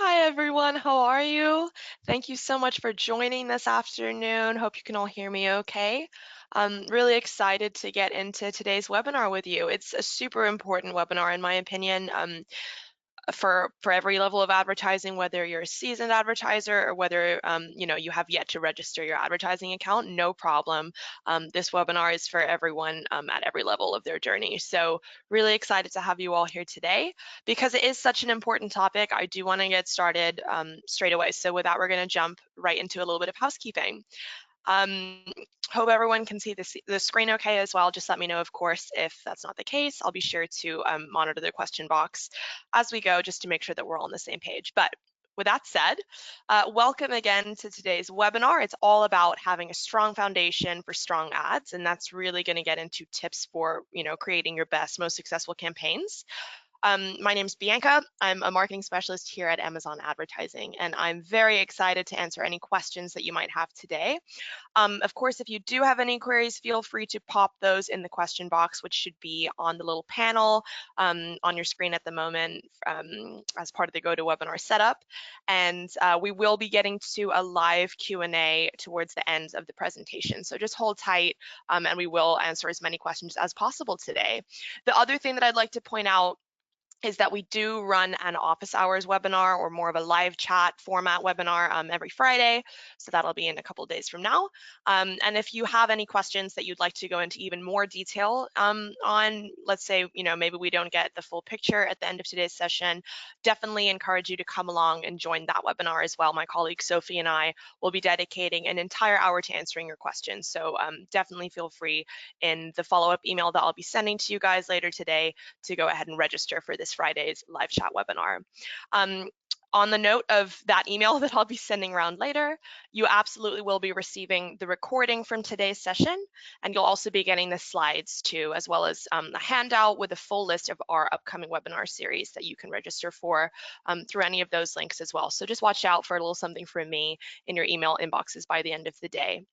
Hi everyone, how are you? Thank you so much for joining this afternoon. Hope you can all hear me okay. I'm really excited to get into today's webinar with you. It's a super important webinar in my opinion. For every level of advertising, whether you're a seasoned advertiser or whether you have yet to register your advertising account, no problem. This webinar is for everyone at every level of their journey. So really excited to have you all here today because it is such an important topic. I do want to get started straight away. So with that, we're going to jump right into a little bit of housekeeping. Um, Hope everyone can see the screen okay as well. Just let me know, of course, if that's not the case. I'll be sure to monitor the question box as we go just to make sure that we're all on the same page. But with that said, welcome again to today's webinar. It's all about having a strong foundation for strong ads, and that's really going to get into tips for creating your best, most successful campaigns. My name's Bianca. I'm a marketing specialist here at Amazon Advertising, and I'm very excited to answer any questions that you might have today. Of course, if you do have any queries, feel free to pop those in the question box, which should be on the little panel on your screen at the moment as part of the GoToWebinar setup. And we will be getting to a live Q&A towards the end of the presentation. So just hold tight and we will answer as many questions as possible today. The other thing that I'd like to point out is that we do run an office hours webinar or more of a live chat format webinar every Friday. So that'll be in a couple of days from now. And if you have any questions that you'd like to go into even more detail on, let's say, maybe we don't get the full picture at the end of today's session, definitely encourage you to come along and join that webinar as well. My colleague Sophie and I will be dedicating an entire hour to answering your questions. So definitely feel free in the follow-up email that I'll be sending to you guys later today to go ahead and register for this Friday's live chat webinar. On the note of that email that I'll be sending around later, you absolutely will be receiving the recording from today's session, and you'll also be getting the slides too, as well as a handout with a full list of our upcoming webinar series that you can register for through any of those links as well. So just watch out for a little something from me in your email inboxes by the end of the day.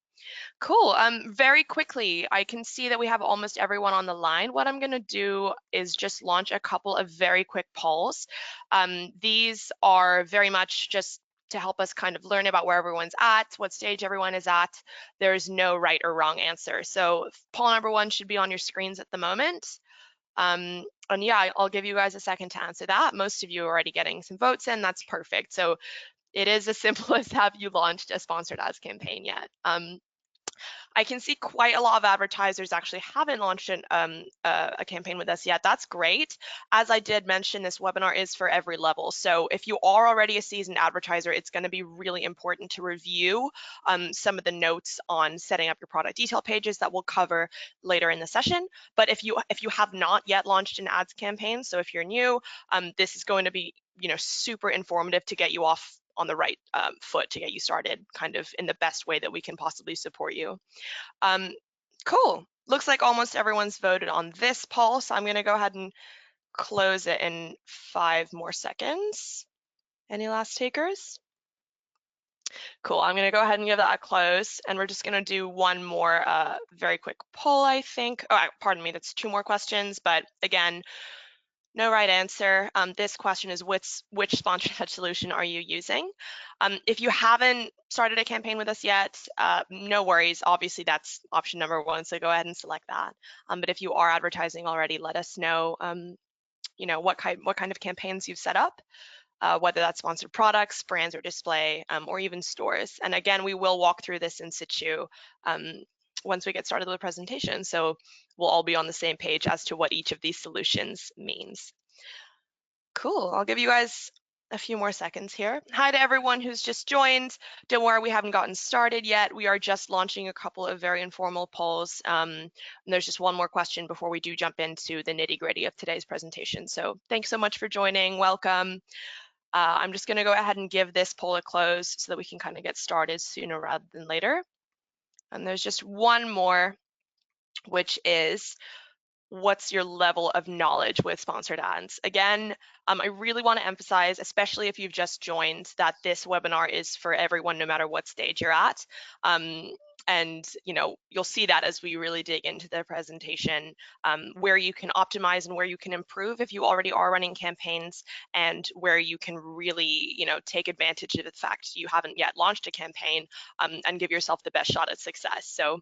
Cool. Very quickly, I can see that we have almost everyone on the line. What I'm going to do is just launch a couple of very quick polls. These are very much just to help us kind of learn about where everyone's at, what stage everyone is at. There's no right or wrong answer. So poll number one should be on your screens at the moment. And yeah, I'll give you guys a second to answer that. Most of you are already getting some votes in. That's perfect. So it is as simple as have you launched a sponsored ads campaign yet? I can see quite a lot of advertisers actually haven't launched a campaign with us yet. That's great. As I did mention, this webinar is for every level. So if you are already a seasoned advertiser, it's going to be really important to review some of the notes on setting up your product detail pages that we'll cover later in the session. But if you have not yet launched an ads campaign, so if you're new, this is going to be super informative to get you off on the right foot, to get you started kind of in the best way that we can possibly support you. Cool. Looks like almost everyone's voted on this poll, so I'm going to go ahead and close it in 5 more seconds. Any last takers? Cool. I'm going to go ahead and give that a close, and we're just going to do one more very quick poll, I think. Oh, pardon me, that's 2 more questions, but again, no right answer. This question is which sponsored ad solution are you using? If you haven't started a campaign with us yet, no worries. Obviously, that's option number 1, so go ahead and select that. But if you are advertising already, let us know, what kind of campaigns you've set up, whether that's sponsored products, brands, or display, or even stores. And again, we will walk through this in situ once we get started with the presentation. So we'll all be on the same page as to what each of these solutions means. Cool, I'll give you guys a few more seconds here. Hi to everyone who's just joined. Don't worry, we haven't gotten started yet. We are just launching a couple of very informal polls. And there's just one more question before we do jump into the nitty-gritty of today's presentation. So thanks so much for joining, welcome. I'm just gonna go ahead and give this poll a close so that we can kind of get started sooner rather than later. And there's just one more, which is, what's your level of knowledge with sponsored ads? Again, I really want to emphasize, especially if you've just joined, that this webinar is for everyone, no matter what stage you're at. And you'll see that as we really dig into the presentation, where you can optimize and where you can improve if you already are running campaigns, and where you can really take advantage of the fact you haven't yet launched a campaign, and give yourself the best shot at success. So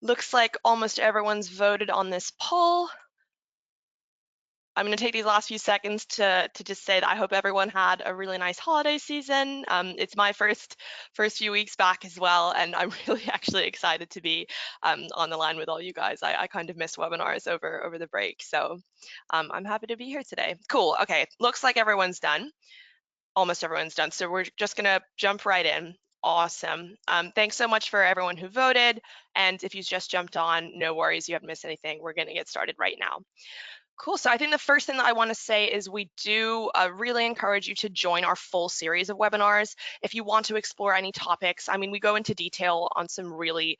looks like almost everyone's voted on this poll. I'm going to take these last few seconds to just say that I hope everyone had a really nice holiday season. It's my first few weeks back as well, and I'm really actually excited to be on the line with all you guys. I kind of missed webinars over the break, so I'm happy to be here today. Cool. Okay, looks like everyone's done. Almost everyone's done, so we're just going to jump right in. Awesome. Thanks so much for everyone who voted, and if you just jumped on, no worries, you haven't missed anything. We're going to get started right now. Cool. So I think the first thing that I want to say is we do really encourage you to join our full series of webinars. If you want to explore any topics, I mean, we go into detail on some really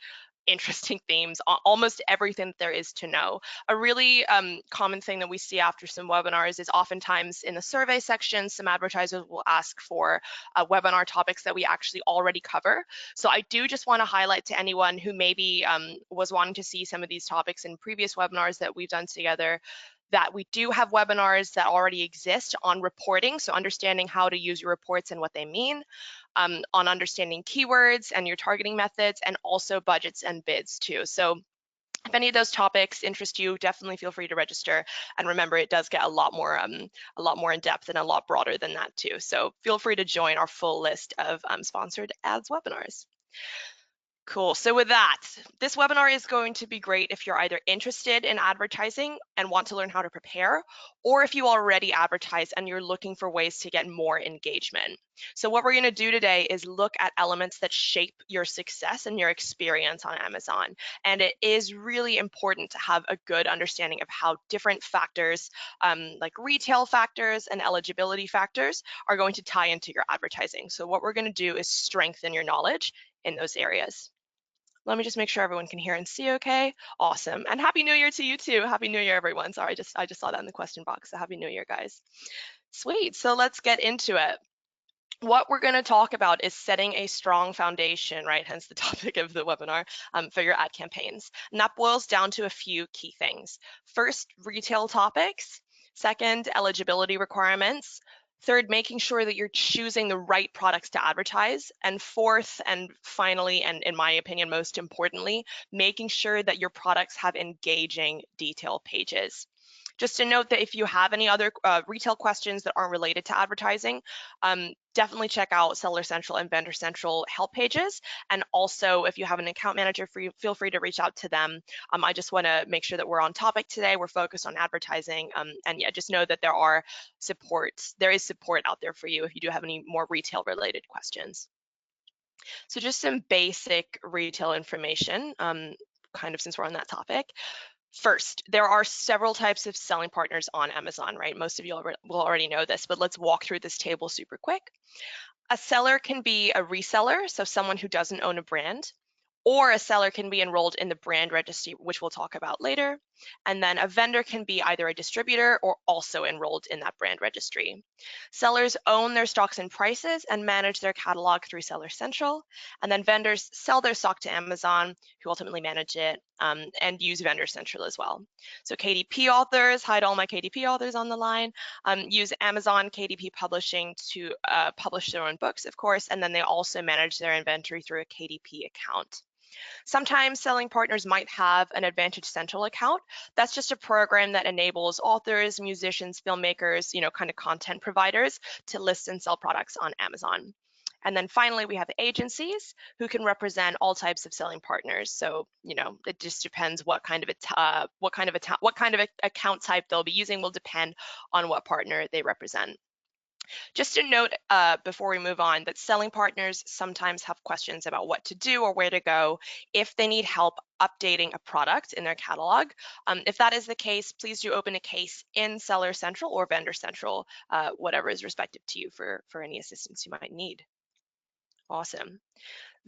interesting themes, almost everything that there is to know. A really common thing that we see after some webinars is oftentimes in the survey section, some advertisers will ask for webinar topics that we actually already cover. So I do just want to highlight to anyone who maybe was wanting to see some of these topics in previous webinars that we've done together, that we do have webinars that already exist on reporting, so understanding how to use your reports and what they mean, on understanding keywords and your targeting methods, and also budgets and bids too. So if any of those topics interest you, definitely feel free to register. And remember, it does get a lot more in depth and a lot broader than that too. So feel free to join our full list of sponsored ads webinars. Cool. So with that, this webinar is going to be great if you're either interested in advertising and want to learn how to prepare, or if you already advertise and you're looking for ways to get more engagement. So what we're going to do today is look at elements that shape your success and your experience on Amazon. And it is really important to have a good understanding of how different factors, like retail factors and eligibility factors, are going to tie into your advertising. So what we're going to do is strengthen your knowledge in those areas. Let me just make sure everyone can hear and see okay. Awesome. And Happy New Year to you too. Happy New Year, everyone. Sorry, I just saw that in the question box. So Happy New Year, guys. Sweet. So let's get into it. What we're going to talk about is setting a strong foundation, right? Hence the topic of the webinar, for your ad campaigns. And that boils down to a few key things. First, retail topics. Second, eligibility requirements. Third, making sure that you're choosing the right products to advertise. And fourth, and finally, and in my opinion, most importantly, making sure that your products have engaging detail pages. Just a note that if you have any other retail questions that aren't related to advertising, definitely check out Seller Central and Vendor Central help pages. And also, if you have an account manager, feel free to reach out to them. I just want to make sure that we're on topic today. We're focused on advertising. And yeah, just know that there is support out there for you if you do have any more retail related questions. So just some basic retail information, kind of since we're on that topic. First, there are several types of selling partners on Amazon, right? Most of you will already know this, but let's walk through this table super quick. A seller can be a reseller, so someone who doesn't own a brand, or a seller can be enrolled in the brand registry, which we'll talk about later. And then a vendor can be either a distributor or also enrolled in that brand registry. Sellers own their stocks and prices and manage their catalog through Seller Central. And then vendors sell their stock to Amazon, who ultimately manage it, and use Vendor Central as well. So KDP authors, hi to all my KDP authors on the line, use Amazon KDP Publishing to publish their own books, of course, and then they also manage their inventory through a KDP account. Sometimes selling partners might have an Advantage Central account. That's just a program that enables authors, musicians, filmmakers, kind of content providers to list and sell products on Amazon. And then finally, we have agencies who can represent all types of selling partners. So, it just depends what kind of account type they'll be using will depend on what partner they represent. Just a note before we move on that selling partners sometimes have questions about what to do or where to go if they need help updating a product in their catalog. If that is the case, please do open a case in Seller Central or Vendor Central, whatever is respective to you for any assistance you might need. Awesome.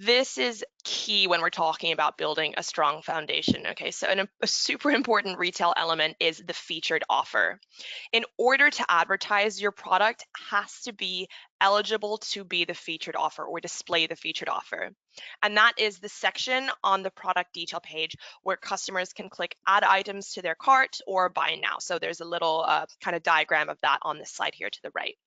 This is key when we're talking about building a strong foundation. Okay, so a super important retail element is the featured offer. In order to advertise, your product has to be eligible to be the featured offer or display the featured offer. And that is the section on the product detail page where customers can click add items to their cart or buy now. So there's a little kind of diagram of that on this slide here to the right.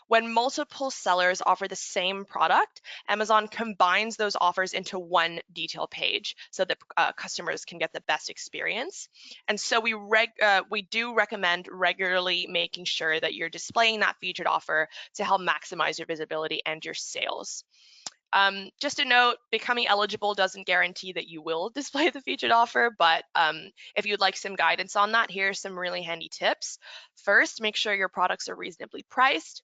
When multiple sellers offer the same product, Amazon combines those offers into one detail page so that customers can get the best experience. And so we do recommend regularly making sure that you're displaying that featured offer to help maximize your visibility and your sales. Just a note, becoming eligible doesn't guarantee that you will display the featured offer, but if you'd like some guidance on that, here's some really handy tips. First, make sure your products are reasonably priced.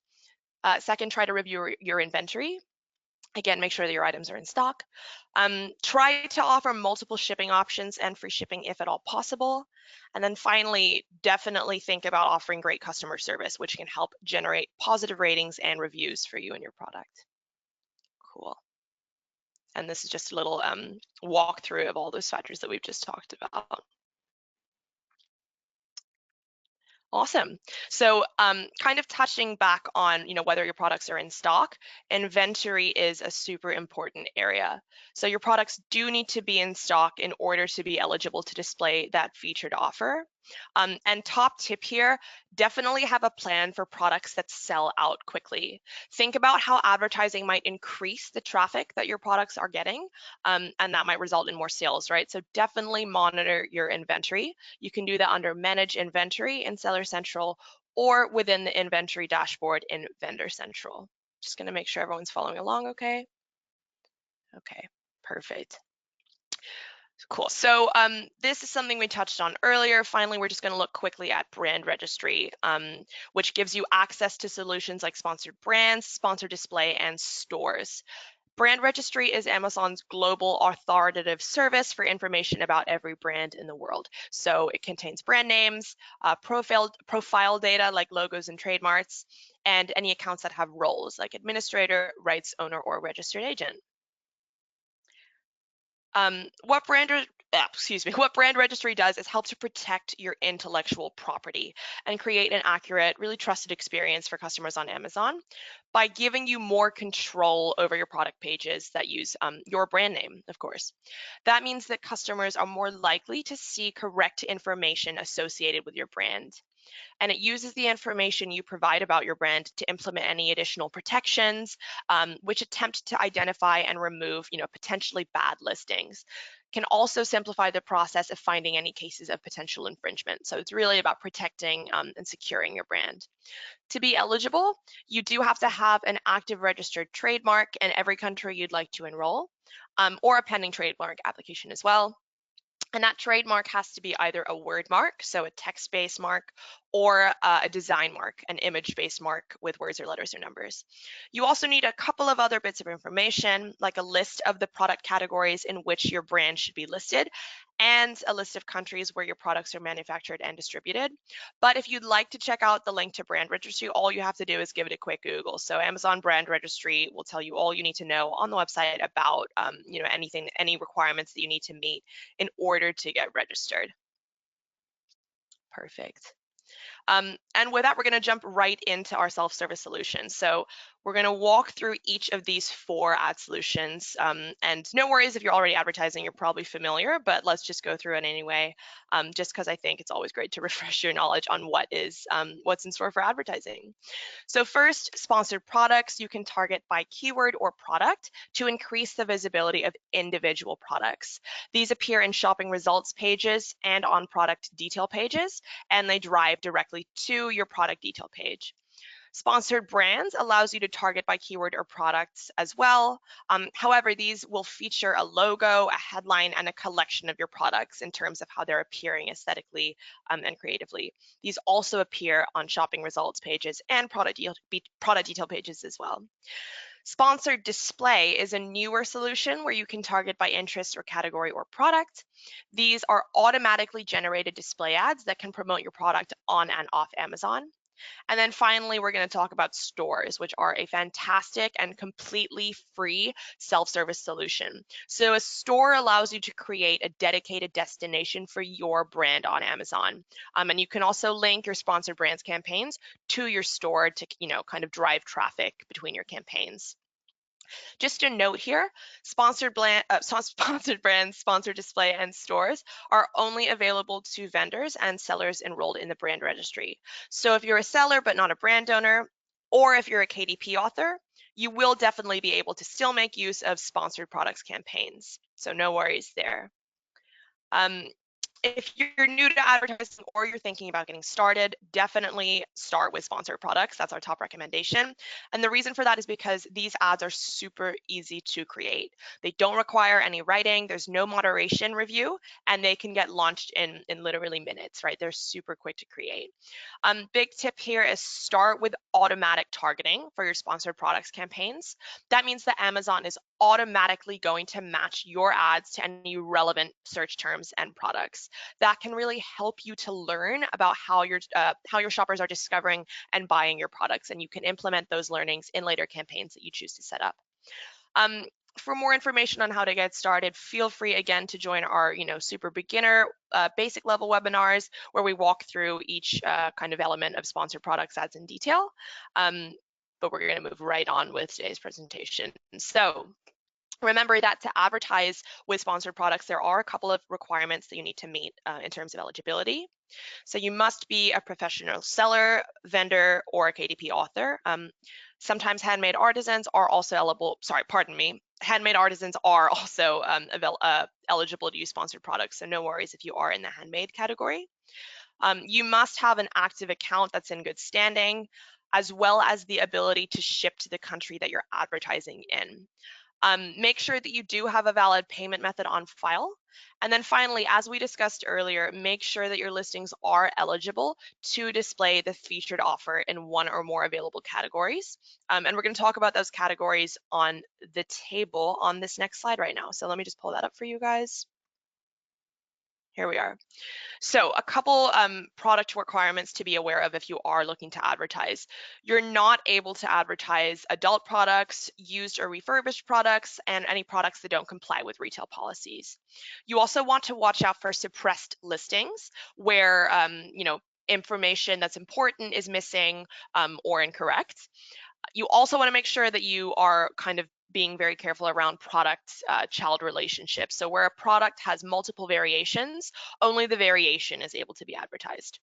Second, try to review your inventory. Again, make sure that your items are in stock. Try to offer multiple shipping options and free shipping if at all possible. And then finally, definitely think about offering great customer service, which can help generate positive ratings and reviews for you and your product. Cool. And this is just a little walkthrough of all those factors that we've just talked about. Awesome. So kind of touching back on, whether your products are in stock, inventory is a super important area. So your products do need to be in stock in order to be eligible to display that featured offer. And top tip here, definitely have a plan for products that sell out quickly. Think about how advertising might increase the traffic that your products are getting, and that might result in more sales, right? So definitely monitor your inventory. You can do that under Manage Inventory in Seller Central or within the inventory dashboard in Vendor Central. Just gonna make sure everyone's following along, okay? Okay, perfect. Cool. So this is something we touched on earlier. Finally, we're just going to look quickly at brand registry, which gives you access to solutions like sponsored brands, sponsored display, and stores. Brand registry is Amazon's global authoritative service for information about every brand in the world. So it contains brand names, profile data like logos and trademarks, and any accounts that have roles like administrator, rights owner, or registered agent. What brand registry does is help to protect your intellectual property and create an accurate, really trusted experience for customers on Amazon by giving you more control over your product pages that use your brand name, of course. That means that customers are more likely to see correct information associated with your brand. And it uses the information you provide about your brand to implement any additional protections, which attempt to identify and remove, potentially bad listings. Can also simplify the process of finding any cases of potential infringement. So it's really about protecting and securing your brand. To be eligible, you do have to have an active registered trademark in every country you'd like to enroll, or a pending trademark application as well. And that trademark has to be either a word mark, so a text-based mark, or a design mark, an image-based mark with words or letters or numbers. You also need a couple of other bits of information, like a list of the product categories in which your brand should be listed, and a list of countries where your products are manufactured and distributed. But if you'd like to check out the link to brand registry, all you have to do is give it a quick Google. So Amazon brand registry will tell you all you need to know on the website about any requirements that you need to meet in order to get registered. Perfect. And with that, we're going to jump right into our self-service solutions. So we're going to walk through each of these 4 ad solutions. And no worries if you're already advertising, you're probably familiar, but let's just go through it anyway, just because I think it's always great to refresh your knowledge on what's in store for advertising. So first, sponsored products, you can target by keyword or product to increase the visibility of individual products. These appear in shopping results pages and on product detail pages, and they drive directly to your product detail page. Sponsored brands allows you to target by keyword or products as well. However, these will feature a logo, a headline, and a collection of your products in terms of how they're appearing aesthetically and creatively. These also appear on shopping results pages and product detail pages as well. Sponsored display is a newer solution where you can target by interest or category or product. These are automatically generated display ads that can promote your product on and off Amazon. And then finally, we're going to talk about stores, which are a fantastic and completely free self-service solution. So a store allows you to create a dedicated destination for your brand on Amazon. And you can also link your sponsored brands campaigns to your store to, kind of drive traffic between your campaigns. Just a note here, sponsored brands, sponsored display, and stores are only available to vendors and sellers enrolled in the brand registry. So if you're a seller but not a brand owner, or if you're a KDP author, you will definitely be able to still make use of sponsored products campaigns. So no worries there. Um, if you're new to advertising or you're thinking about getting started, definitely start with sponsored products. That's our top recommendation. And the reason for that is because these ads are super easy to create. They don't require any writing, there's no moderation review, and they can get launched in literally minutes, right? They're super quick to create. Big tip here is start with automatic targeting for your sponsored products campaigns. That means that Amazon is automatically going to match your ads to any relevant search terms and products. That can really help you to learn about how your shoppers are discovering and buying your products, and you can implement those learnings in later campaigns that you choose to set up. For more information on how to get started, feel free again to join our, super beginner basic level webinars where we walk through each kind of element of sponsored products ads in detail. But we're going to move right on with today's presentation. So remember that to advertise with sponsored products, there are a couple of requirements that you need to meet in terms of eligibility. So you must be a professional seller, vendor, or a KDP author. Sometimes handmade artisans are also handmade artisans are also eligible to use sponsored products, so no worries if you are in the handmade category. You must have an active account that's in good standing, as well as the ability to ship to the country that you're advertising in. Make sure that you do have a valid payment method on file. And then finally, as we discussed earlier, make sure that your listings are eligible to display the featured offer in one or more available categories. And we're going to talk about those categories on the table on this next slide right now. So let me just pull that up for you guys. Here we are. So a couple product requirements to be aware of if you are looking to advertise. You're not able to advertise adult products, used or refurbished products, and any products that don't comply with retail policies. You also want to watch out for suppressed listings where, information that's important is missing or incorrect. You also want to make sure that you are kind of being very careful around product child relationships. So where a product has multiple variations, only the variation is able to be advertised.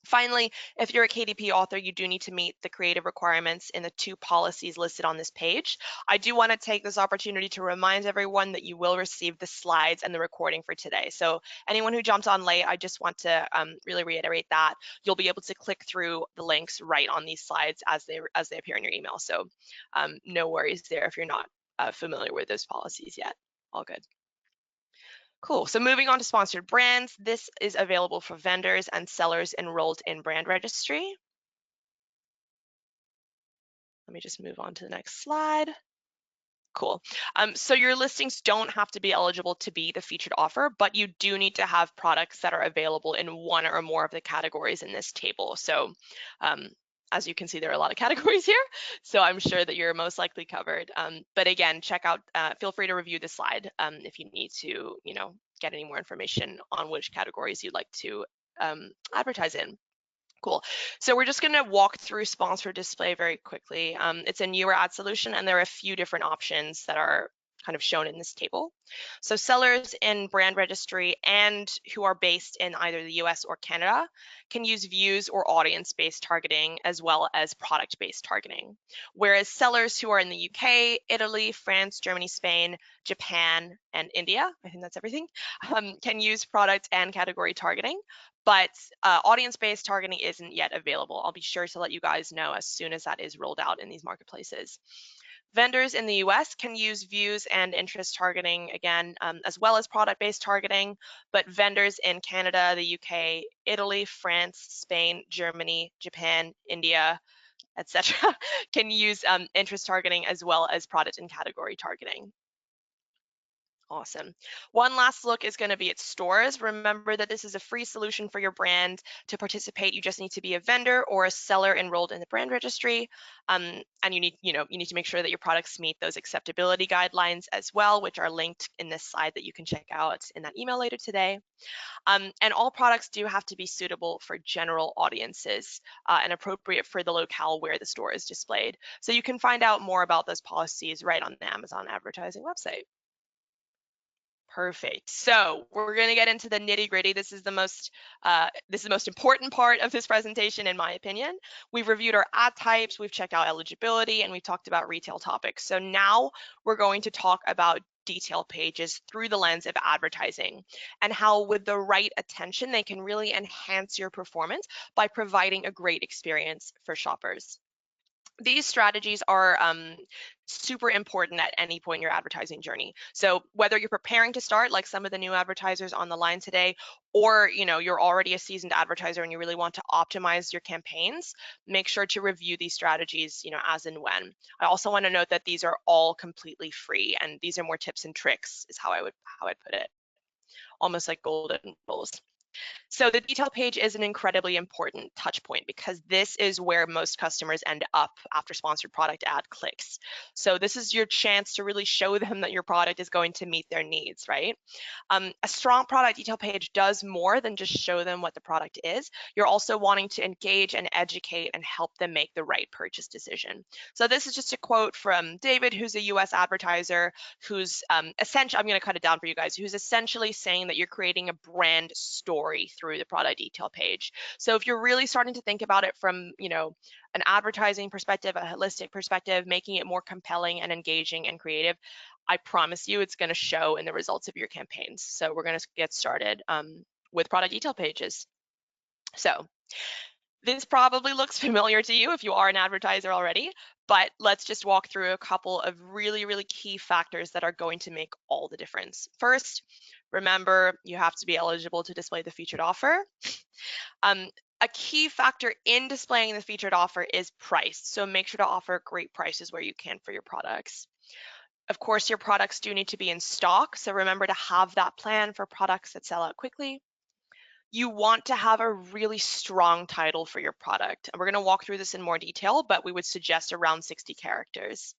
Finally, if you're a KDP author, you do need to meet the creative requirements in the 2 policies listed on this page. I do want to take this opportunity to remind everyone that you will receive the slides and the recording for today. So anyone who jumped on late, I just want to really reiterate that you'll be able to click through the links right on these slides as they appear in your email. So no worries there if you're not familiar with those policies yet. All good. Cool. So moving on to sponsored brands, this is available for vendors and sellers enrolled in brand registry. Let me just move on to the next slide. Cool. So your listings don't have to be eligible to be the featured offer, but you do need to have products that are available in one or more of the categories in this table. So as you can see, there are a lot of categories here, so I'm sure that you're most likely covered. But again, feel free to review the slide if you need to, get any more information on which categories you'd like to advertise in. Cool. So we're just going to walk through sponsored display very quickly. It's a newer ad solution, and there are a few different options that are kind of shown in this table. So sellers in brand registry and who are based in either the US or Canada can use views or audience-based targeting as well as product-based targeting. Whereas sellers who are in the UK, Italy, France, Germany, Spain, Japan, and India, I think that's everything, can use product and category targeting, but audience-based targeting isn't yet available. I'll be sure to let you guys know as soon as that is rolled out in these marketplaces. Vendors in the US can use views and interest targeting again, as well as product-based targeting, but vendors in Canada, the UK, Italy, France, Spain, Germany, Japan, India, etc., can use interest targeting as well as product and category targeting. Awesome. One last look is going to be at stores. Remember that this is a free solution for your brand. To participate, you just need to be a vendor or a seller enrolled in the brand registry. And you need to make sure that your products meet those acceptability guidelines as well, which are linked in this slide that you can check out in that email later today. And all products do have to be suitable for general audiences and appropriate for the locale where the store is displayed. So you can find out more about those policies right on the Amazon advertising website. Perfect. So we're going to get into the nitty gritty. This is the most important part of this presentation, in my opinion. We've reviewed our ad types, we've checked out eligibility, and we've talked about retail topics. So now we're going to talk about detail pages through the lens of advertising and how, with the right attention, they can really enhance your performance by providing a great experience for shoppers. These strategies are super important at any point in your advertising journey. So whether you're preparing to start, like some of the new advertisers on the line today, or you're already a seasoned advertiser and you really want to optimize your campaigns, make sure to review these strategies, as and when. I also want to note that these are all completely free, and these are more tips and tricks, is how I'd put it, almost like golden rules. So the detail page is an incredibly important touch point because this is where most customers end up after sponsored product ad clicks. So this is your chance to really show them that your product is going to meet their needs, right? A strong product detail page does more than just show them what the product is. You're also wanting to engage and educate and help them make the right purchase decision. So this is just a quote from David, who's a US advertiser, who's essentially, I'm going to cut it down for you guys, who's essentially saying that you're creating a brand story through the product detail page. So if you're really starting to think about it from, an advertising perspective, a holistic perspective, making it more compelling and engaging and creative, I promise you it's going to show in the results of your campaigns. So we're going to get started with product detail pages. So this probably looks familiar to you if you are an advertiser already, but let's just walk through a couple of really, really key factors that are going to make all the difference. First, remember, you have to be eligible to display the featured offer. A key factor in displaying the featured offer is price. So make sure to offer great prices where you can for your products. Of course, your products do need to be in stock, so remember to have that plan for products that sell out quickly. You want to have a really strong title for your product. And we're going to walk through this in more detail, but we would suggest around 60 characters.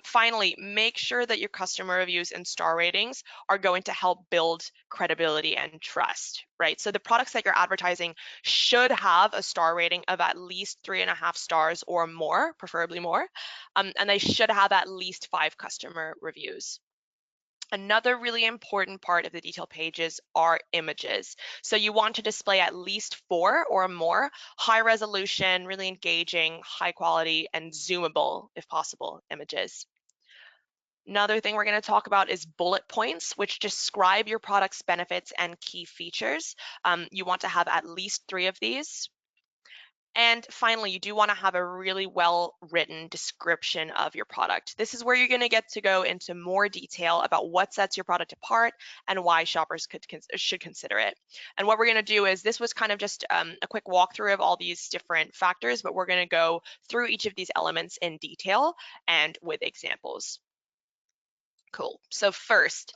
Finally, make sure that your customer reviews and star ratings are going to help build credibility and trust, right? So the products that you're advertising should have a star rating of at least 3.5 stars or more, preferably more, and they should have at least 5 customer reviews. Another really important part of the detail pages are images. So you want to display at least 4 or more high resolution, really engaging, high quality, and zoomable, if possible, images. Another thing we're going to talk about is bullet points, which describe your product's benefits and key features. You want to have at least 3 of these. And finally, you do want to have a really well-written description of your product. This is where you're going to get to go into more detail about what sets your product apart and why shoppers should consider it. And what we're going to do is, this was kind of just a quick walkthrough of all these different factors, but we're going to go through each of these elements in detail and with examples. Cool. So first,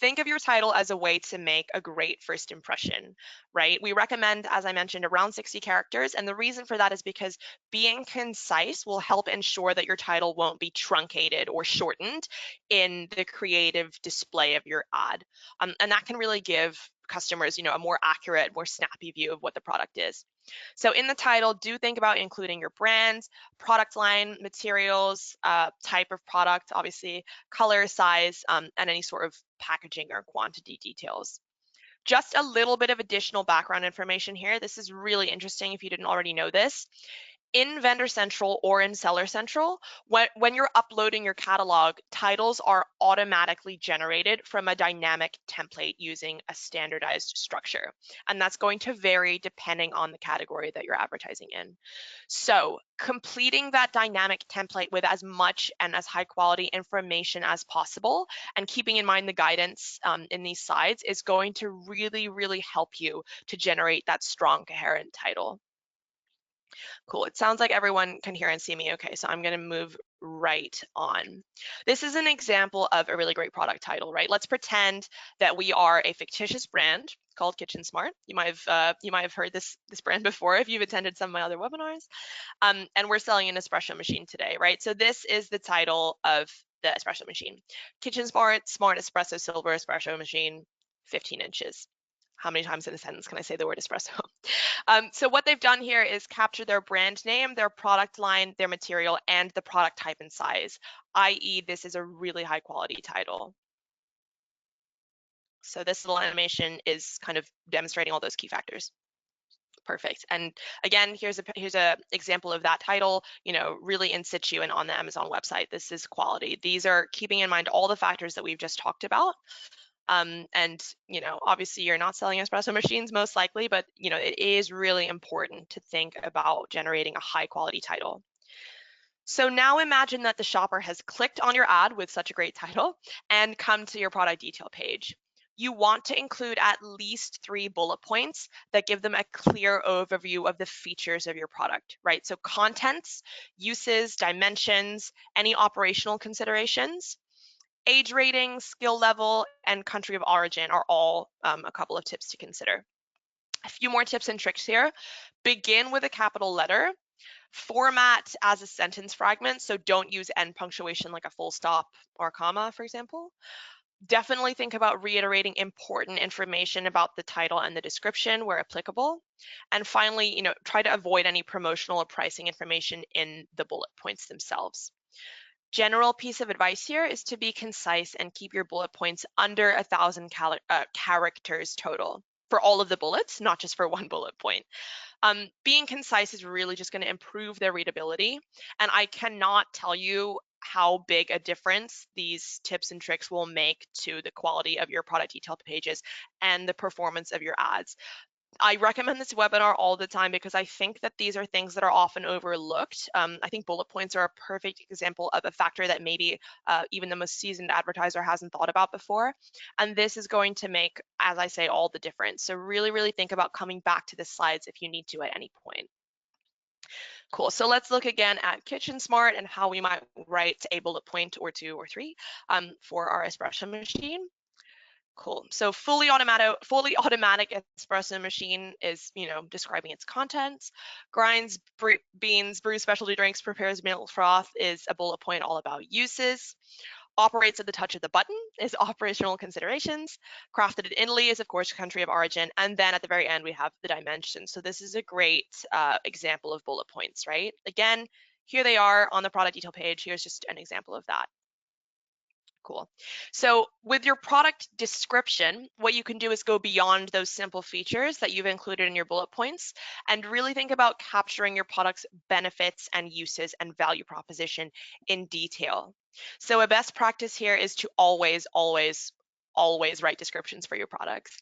think of your title as a way to make a great first impression, right? We recommend, as I mentioned, around 60 characters. And the reason for that is because being concise will help ensure that your title won't be truncated or shortened in the creative display of your ad. And that can really give customers, a more accurate, more snappy view of what the product is. So in the title, do think about including your brand, product line, materials, type of product, obviously, color, size, and any sort of packaging or quantity details. Just a little bit of additional background information here. This is really interesting if you didn't already know this. In Vendor Central or in Seller Central, when you're uploading your catalog, titles are automatically generated from a dynamic template using a standardized structure. And that's going to vary depending on the category that you're advertising in. So completing that dynamic template with as much and as high quality information as possible, and keeping in mind the guidance in these slides, is going to really, really help you to generate that strong, coherent title. Cool. It sounds like everyone can hear and see me okay, so I'm going to move right on. This is an example of a really great product title, right? Let's pretend that we are a fictitious brand called Kitchen Smart. You might have heard this brand before if you've attended some of my other webinars. And we're selling an espresso machine today, right? So this is the title of the espresso machine: Kitchen Smart, Smart Espresso Silver Espresso Machine, 15 inches. How many times in a sentence can I say the word espresso? So what they've done here is capture their brand name, their product line, their material, and the product type and size, i.e. this is a really high quality title. So this little animation is kind of demonstrating all those key factors. Perfect. And again, here's a example of that title, really in situ and on the Amazon website. This is quality. These are keeping in mind all the factors that we've just talked about. And obviously you're not selling espresso machines most likely, but it is really important to think about generating a high quality title. So now imagine that the shopper has clicked on your ad with such a great title and come to your product detail page. You want to include at least 3 bullet points that give them a clear overview of the features of your product, right? So contents, uses, dimensions, any operational considerations. Age rating, skill level, and country of origin are all a couple of tips to consider. A few more tips and tricks here. Begin with a capital letter. Format as a sentence fragment, so don't use end punctuation like a full stop or comma, for example. Definitely think about reiterating important information about the title and the description where applicable. And finally, try to avoid any promotional or pricing information in the bullet points themselves. General piece of advice here is to be concise and keep your bullet points under 1,000 characters total for all of the bullets, not just for one bullet point. Being concise is really just going to improve their readability. And I cannot tell you how big a difference these tips and tricks will make to the quality of your product detail pages and the performance of your ads. I recommend this webinar all the time because I think that these are things that are often overlooked. I think bullet points are a perfect example of a factor that maybe even the most seasoned advertiser hasn't thought about before. And this is going to make, as I say, all the difference. So really, really think about coming back to the slides if you need to at any point. Cool. So let's look again at Kitchen Smart and how we might write a bullet point or 2 or 3 for our espresso machine. Cool. So fully automatic espresso machine is, describing its contents. Grinds beans, brews specialty drinks, prepares milk froth is a bullet point all about uses. Operates at the touch of the button is operational considerations. Crafted in Italy is, of course, country of origin. And then at the very end, we have the dimensions. So this is a great example of bullet points, right? Again, here they are on the product detail page. Here's just an example of that. Cool. So with your product description, what you can do is go beyond those simple features that you've included in your bullet points and really think about capturing your product's benefits and uses and value proposition in detail. So a best practice here is to always, always, always write descriptions for your products.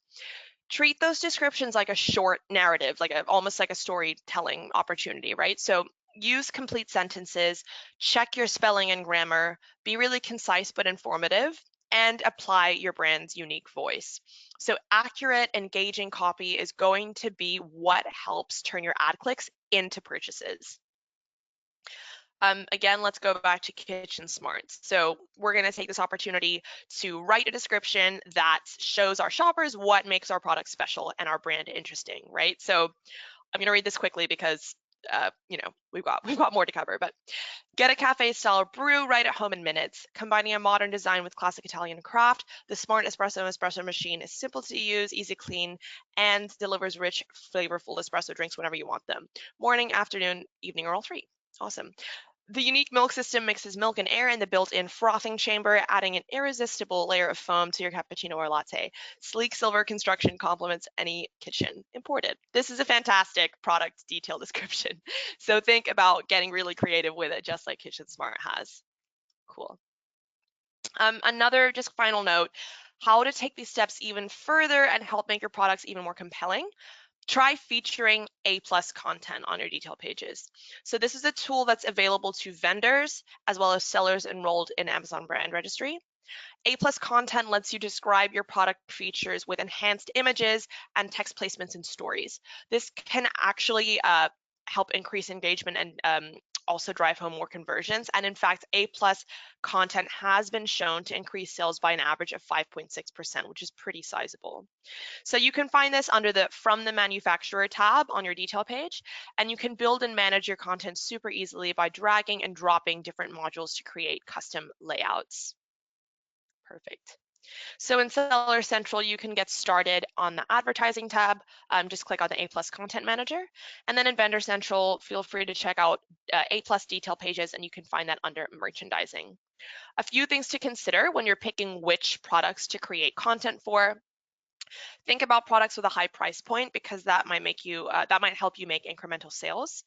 Treat those descriptions like a short narrative, almost like a storytelling opportunity, right? So use complete sentences, check your spelling and grammar, be really concise but informative, and apply your brand's unique voice. So accurate, engaging copy is going to be what helps turn your ad clicks into purchases. Again, let's go back to Kitchen Smart. So we're going to take this opportunity to write a description that shows our shoppers what makes our product special and our brand interesting, right? So I'm going to read this quickly because we've got more to cover, but get a cafe style brew right at home in minutes. Combining a modern design with classic Italian craft, the Smart espresso machine is simple to use, easy to clean, and delivers rich, flavorful espresso drinks whenever you want them. Morning, afternoon, evening, or all three. Awesome. The unique milk system mixes milk and air in the built-in frothing chamber, adding an irresistible layer of foam to your cappuccino or latte. Sleek silver construction complements any kitchen imported. This is a fantastic product detail description. So think about getting really creative with it, just like Kitchen Smart has. Cool. Another just final note, how to take these steps even further and help make your products even more compelling. Try featuring A+ content on your detail pages. So this is a tool that's available to vendors as well as sellers enrolled in Amazon Brand Registry. A+ content lets you describe your product features with enhanced images and text placements and stories. This can actually help increase engagement and also drive home more conversions. And in fact, A+ content has been shown to increase sales by an average of 5.6%, which is pretty sizable. So you can find this under the From the Manufacturer tab on your detail page, and you can build and manage your content super easily by dragging and dropping different modules to create custom layouts. Perfect. So in Seller Central, you can get started on the Advertising tab. Just click on the A+ Content Manager. And then in Vendor Central, feel free to check out A+ detail pages, and you can find that under Merchandising. A few things to consider when you're picking which products to create content for. Think about products with a high price point, because that might help you make incremental sales.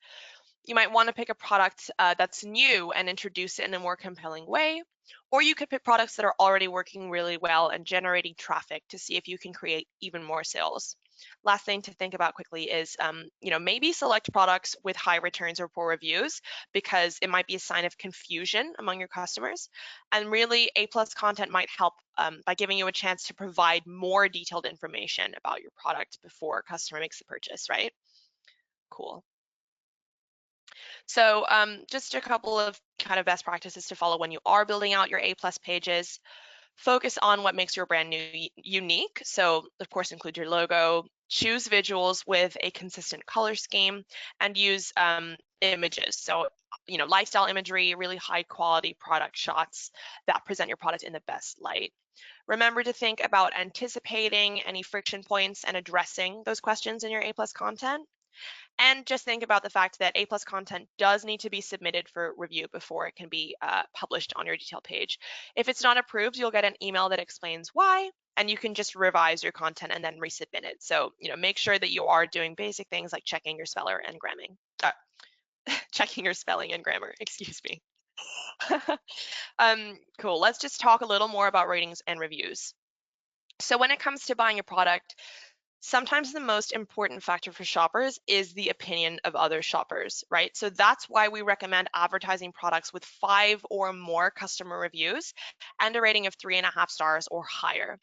You might want to pick a product that's new and introduce it in a more compelling way. Or you could pick products that are already working really well and generating traffic to see if you can create even more sales. Last thing to think about quickly is, maybe select products with high returns or poor reviews, because it might be a sign of confusion among your customers. And really, A+ content might help by giving you a chance to provide more detailed information about your product before a customer makes the purchase, right? Cool. So just a couple of kind of best practices to follow when you are building out your A+ pages. Focus on what makes your brand unique. So of course, include your logo, choose visuals with a consistent color scheme, and use images. So, lifestyle imagery, really high quality product shots that present your product in the best light. Remember to think about anticipating any friction points and addressing those questions in your A+ content. And just think about the fact that A+ content does need to be submitted for review before it can be published on your detail page. If it's not approved, you'll get an email that explains why, and you can just revise your content and then resubmit it. So, make sure that you are doing basic things like checking your speller and gramming. Checking your spelling and grammar, excuse me. Cool. Let's just talk a little more about ratings and reviews. So when it comes to buying a product, sometimes the most important factor for shoppers is the opinion of other shoppers, right? So that's why we recommend advertising products with 5 or more customer reviews and a rating of 3.5 stars or higher.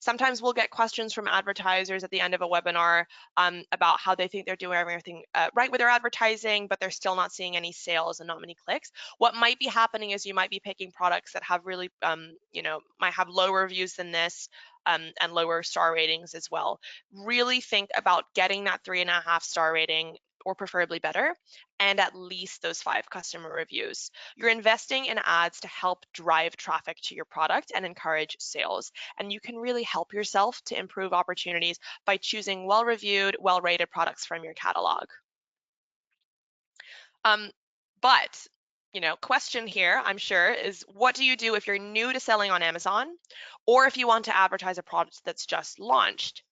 Sometimes we'll get questions from advertisers at the end of a webinar about how they think they're doing everything right with their advertising, but they're still not seeing any sales and not many clicks. What might be happening is you might be picking products that have really, might have lower reviews than this, and lower star ratings as well. Really think about getting that 3.5 star rating, or preferably better, and at least those 5 customer reviews. You're investing in ads to help drive traffic to your product and encourage sales. And you can really help yourself to improve opportunities by choosing well-reviewed, well-rated products from your catalog. But question here, I'm sure, is what do you do if you're new to selling on Amazon, or if you want to advertise a product that's just launched?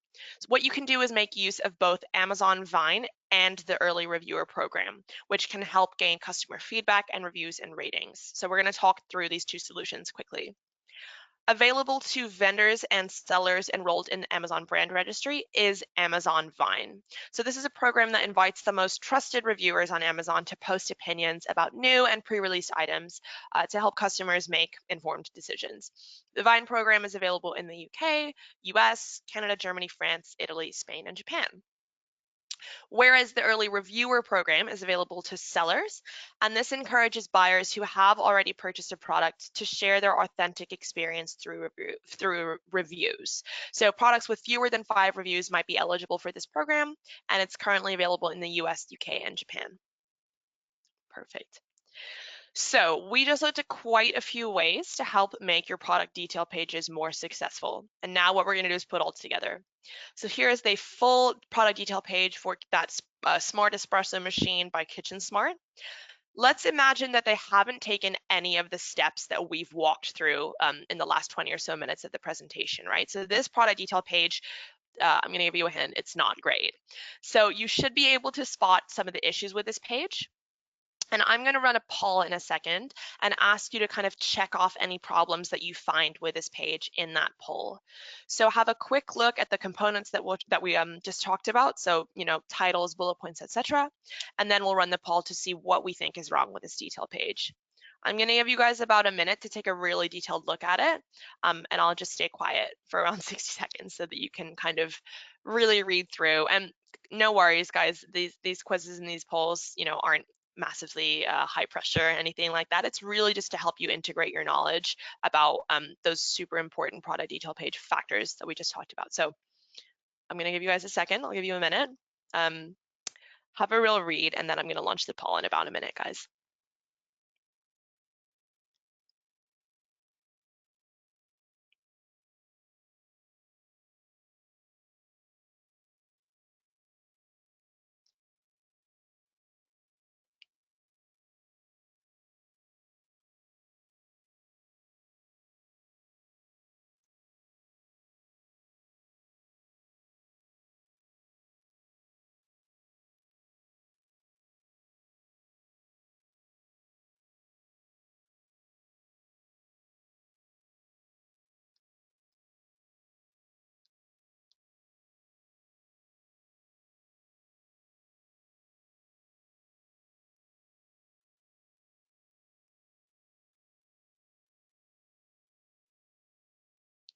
So what you can do is make use of both Amazon Vine and the early reviewer program, which can help gain customer feedback and reviews and ratings. So we're going to talk through these two solutions quickly. Available to vendors and sellers enrolled in the Amazon brand registry is Amazon Vine. So this is a program that invites the most trusted reviewers on Amazon to post opinions about new and pre-released items to help customers make informed decisions. The Vine program is available in the UK, US, Canada, Germany, France, Italy, Spain, and Japan. Whereas the early reviewer program is available to sellers, and this encourages buyers who have already purchased a product to share their authentic experience through reviews. So products with fewer than 5 reviews might be eligible for this program, and it's currently available in the US, UK, and Japan. Perfect. So we just looked at quite a few ways to help make your product detail pages more successful. And now what we're going to do is put all together. So here is the full product detail page for that Smart Espresso machine by Kitchen Smart. Let's imagine that they haven't taken any of the steps that we've walked through in the last 20 or so minutes of the presentation, right? So this product detail page, I'm going to give you a hint, it's not great. So you should be able to spot some of the issues with this page. And I'm going to run a poll in a second and ask you to kind of check off any problems that you find with this page in that poll. So have a quick look at the components that we just talked about. So, titles, bullet points, etc. And then we'll run the poll to see what we think is wrong with this detail page. I'm going to give you guys about a minute to take a really detailed look at it. And I'll just stay quiet for around 60 seconds so that you can kind of really read through. And no worries, guys. These quizzes and these polls, aren't massively high pressure or anything like that. It's really just to help you integrate your knowledge about those super important product detail page factors that we just talked about. So I'm going to give you guys a second. I'll give you a minute. Have a real read, and then I'm going to launch the poll in about a minute, guys.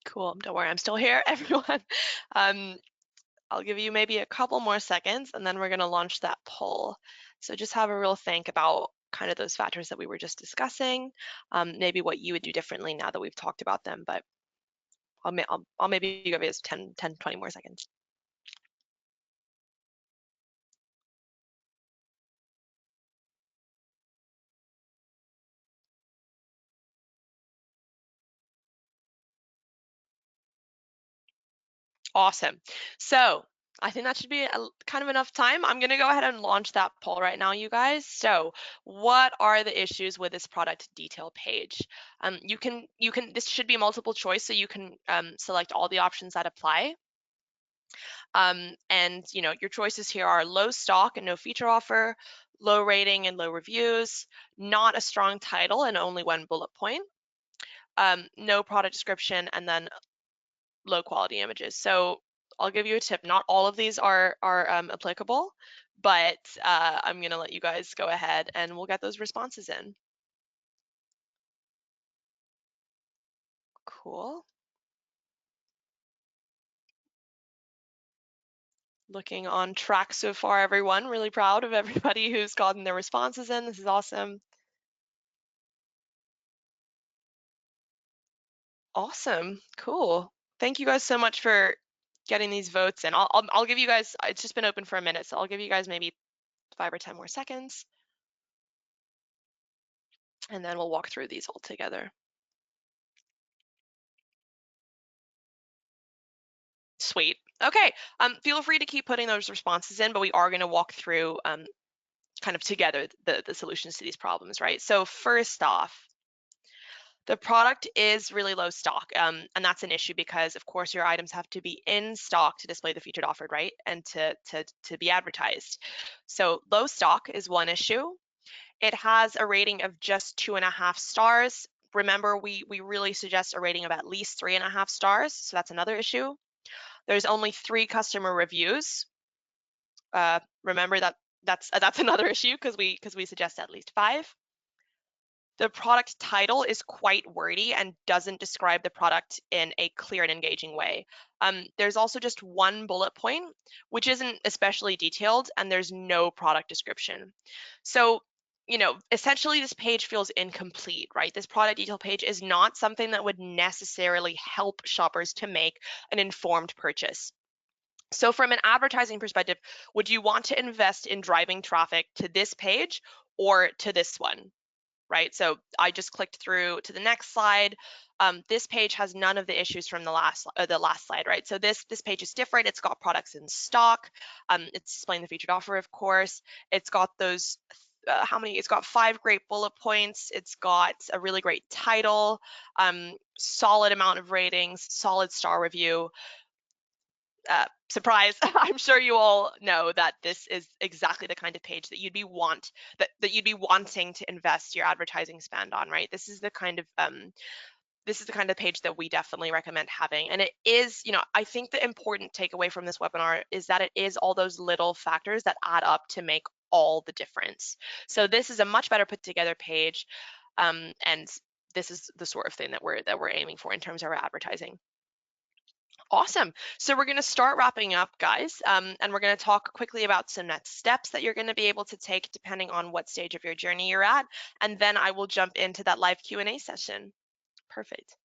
Cool. Don't worry, I'm still here, everyone. I'll give you maybe a couple more seconds, and then we're going to launch that poll. So just have a real think about kind of those factors that we were just discussing, maybe what you would do differently now that we've talked about them, but I'll maybe give you 10, 20 more seconds. Awesome. So I think that should be kind of enough time. I'm going to go ahead and launch that poll right now, you guys. So what are the issues with this product detail page? This should be multiple choice, so you can select all the options that apply. And your choices here are low stock and no feature offer, low rating and low reviews, not a strong title and only one bullet point, no product description, and then low quality images. So I'll give you a tip. Not all of these are applicable, but I'm going to let you guys go ahead and we'll get those responses in. Cool. Looking on track so far, everyone. Really proud of everybody who's gotten their responses in. This is awesome. Awesome. Cool. Thank you guys so much for getting these votes in. I'll give you guys, it's just been open for a minute, so I'll give you guys maybe 5 or 10 more seconds. And then we'll walk through these all together. Sweet. Okay. Feel free to keep putting those responses in, but we are going to walk through kind of together the solutions to these problems, right? So first off, the product is really low stock, and that's an issue because, of course, your items have to be in stock to display the featured offered, right, and to be advertised. So low stock is one issue. It has a rating of just 2.5 stars. Remember, we really suggest a rating of at least 3.5 stars, so that's another issue. There's only 3 customer reviews. Remember that's another issue because we suggest at least 5. The product title is quite wordy and doesn't describe the product in a clear and engaging way. There's also just one bullet point, which isn't especially detailed, and there's no product description. So, essentially this page feels incomplete, right? This product detail page is not something that would necessarily help shoppers to make an informed purchase. So from an advertising perspective, would you want to invest in driving traffic to this page or to this one? Right? So I just clicked through to the next slide. This page has none of the issues from the last slide, right? So this page is different. It's got products in stock. It's displaying the featured offer, of course. It's got those it's got 5 great bullet points. It's got a really great title, solid amount of ratings, solid star review. Surprise, I'm sure you all know that this is exactly the kind of page that you'd be wanting to invest your advertising spend on, right? This is the kind of page that we definitely recommend having. And it is, I think the important takeaway from this webinar is that it is all those little factors that add up to make all the difference. So this is a much better put together page, and this is the sort of thing that we're aiming for in terms of our advertising. Awesome. So we're going to start wrapping up, guys, and we're going to talk quickly about some next steps that you're going to be able to take depending on what stage of your journey you're at, and then I will jump into that live Q&A session. Perfect.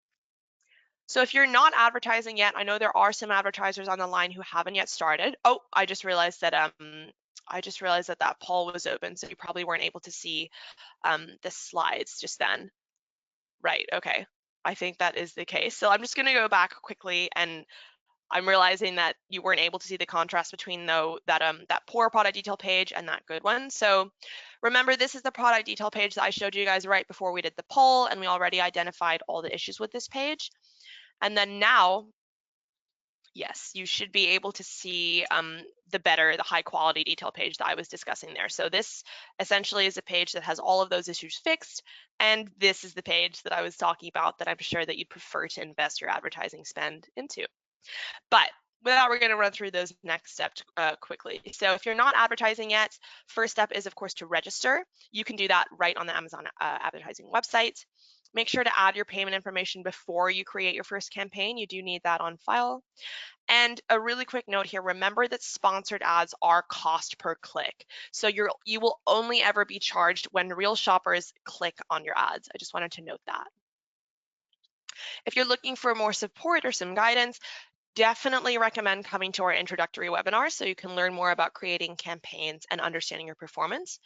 So if you're not advertising yet, I know there are some advertisers on the line who haven't yet started. Oh, I just realized that that poll was open, so you probably weren't able to see the slides just then. Right. Okay. I think that is the case. So I'm just going to go back quickly, and I'm realizing that you weren't able to see the contrast between that poor product detail page and that good one. So remember, this is the product detail page that I showed you guys right before we did the poll, and we already identified all the issues with this page. And then now, yes, you should be able to see the high quality detail page that I was discussing there. So this essentially is a page that has all of those issues fixed, and this is the page that I was talking about that I'm sure that you'd prefer to invest your advertising spend into. But with that, we're going to run through those next steps quickly. So if you're not advertising yet, first step is, of course, to register. You can do that right on the Amazon advertising website. Make sure to add your payment information before you create your first campaign. You do need that on file. And a really quick note here, remember that sponsored ads are cost per click. So you will only ever be charged when real shoppers click on your ads. I just wanted to note that. If you're looking for more support or some guidance, definitely recommend coming to our introductory webinar so you can learn more about creating campaigns and understanding your performance.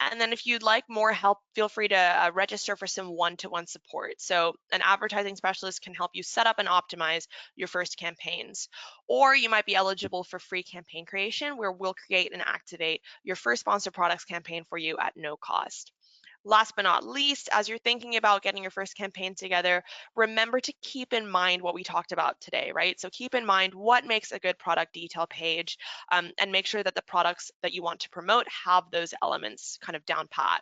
And then if you'd like more help, feel free to register for some one-to-one support. So an advertising specialist can help you set up and optimize your first campaigns. Or you might be eligible for free campaign creation, where we'll create and activate your first sponsored products campaign for you at no cost. Last but not least, as you're thinking about getting your first campaign together, remember to keep in mind what we talked about today, right? So keep in mind what makes a good product detail page, and make sure that the products that you want to promote have those elements kind of down pat.